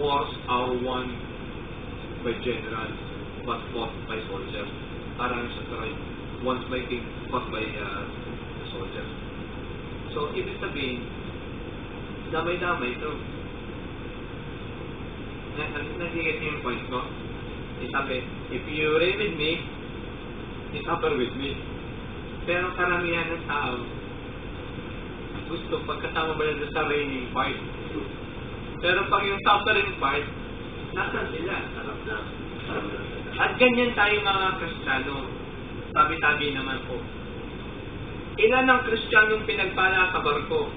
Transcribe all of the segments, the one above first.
wars are won by generals, but fought by soldiers. Parang sa Troy, once by king, fought by the soldiers. So, ibig sabihin, damay-damay ito. Nagigit niyo yung point ko? Sabi, if you reign with me, you suffer with me. Pero karamihan ng tao, gusto pagkasama ba nila sa reigning part. Pero pag yung suffering part, nasan sila? At ganyan tayo mga Kristiyano. Tabi-tabi naman po. Ilan ang Kristiyanong pinagpala sa barko?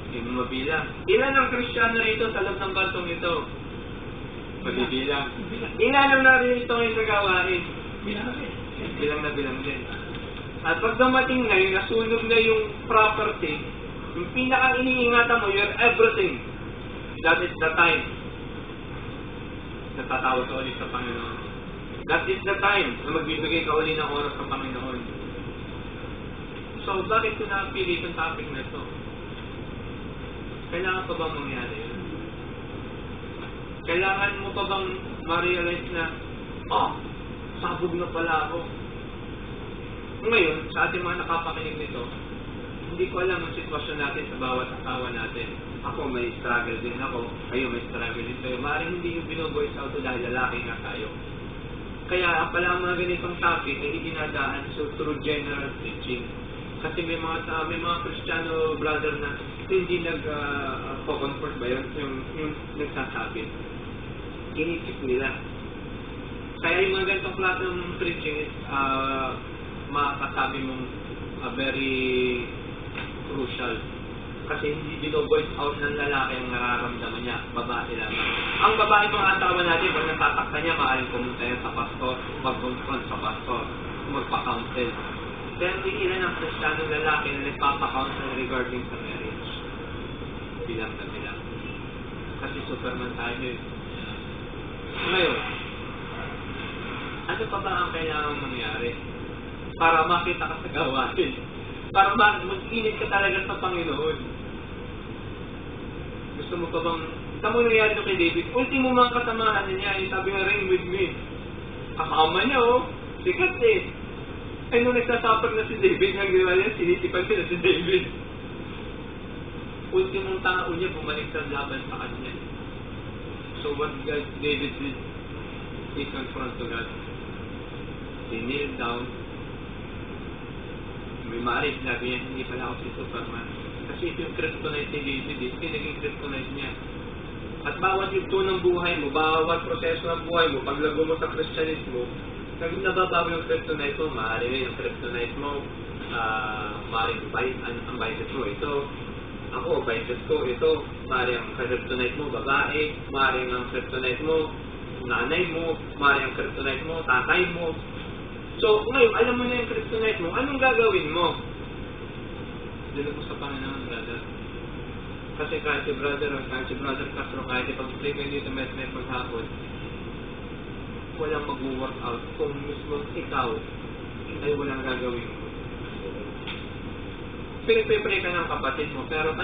Hindi mo mabilang. Ilan ang Kristiyano rito sa loob ng barkong ito? Mabibilang. Ilan ang narito yung nagawain? Bilang na bilang din. At pag dumating na yung nasunog na yung property, yung pinaka-iniingatan mo, your everything, that is the time. Natatawag ka ulit sa Panginoon. That is the time na magbibigay ka ulit ng oras sa Panginoon. So, bakit ko napili itong topic na ito? Kailangan pa bang mangyari yun? Kailangan mo pa bang ma-realize na, sabog na pala ako. Ngayon, sa ating mga nakapakinig nito, hindi ko alam ang sitwasyon natin sa bawat asawa natin. Ako may struggle din ako, kayo may struggle din kayo. Maaaring hindi yung binuvoice out dahil lalaki nga tayo. Kaya pala ang mga ganitong topic ay idinadaan through general preaching. Kasi may mga Kristiyano brother na hindi nag-comfort ba yun? Yung nagsasabi. Inisip nila. Kaya yung mga ganitong klase ng preaching is makakasabi mong very crucial. Kasi hindi bino-voice out ng lalaki ang nararamdaman niya, babae lamang. Ang babae mga asawa natin, pag natatakta niya, maaaring pumunta yan sa pastor, mag-confront sa pastor, magpa-counsel. Pero hindi ilan ang Kristiyanong lalaki na nagpapa-counsel regarding sa marriage. Bilang na bilang. Kasi superman tayo eh. Ngayon, ano pa ba ang kailangan mangyari para makita ka sa gawain? Para mag-init ka talaga sa Panginoon. Gusto mo pa bang... Tama nangyari ito kay David. Ultimo mga kasamahan niya, yung sabi nga, reign with me. Kasama niya, sikat eh. Ay, nung nagsasuffer na si David, ang ginawa niya, sinisipan sila si David. Ultimong tao niya, bumalik sa laban sa kanya. So what David did, he confronted to God. He kneeled down. May maaari sinabi niya, hindi pala ako si Superman. Kasi ito yung kryptonite ni David, ito yung naging kryptonite niya. At bawat yugto ng buhay mo, bawat proseso ng buhay mo, paglago mo sa Kristyanismo, nababago yung kryptonite mo, maaari yung kryptonite mo, maaari ang vices mo, ito. Ako, vices ko, ito. Maaari ang kryptonite mo, babae, maaari ang kryptonite mo, nanay mo, maaari ang kryptonite mo, tatay mo. So, ngayon, alam mo na yung kryptonite mo, anong gagawin mo? Dilag mo sa Panginoon, brother. Kasi kahit si brother Castro, kahit ipag-play kayo dito met maghapon, walang mag-work out kung mismo ikaw ay walang gagawin mo. Pinipipray ka ng kapatid mo, pero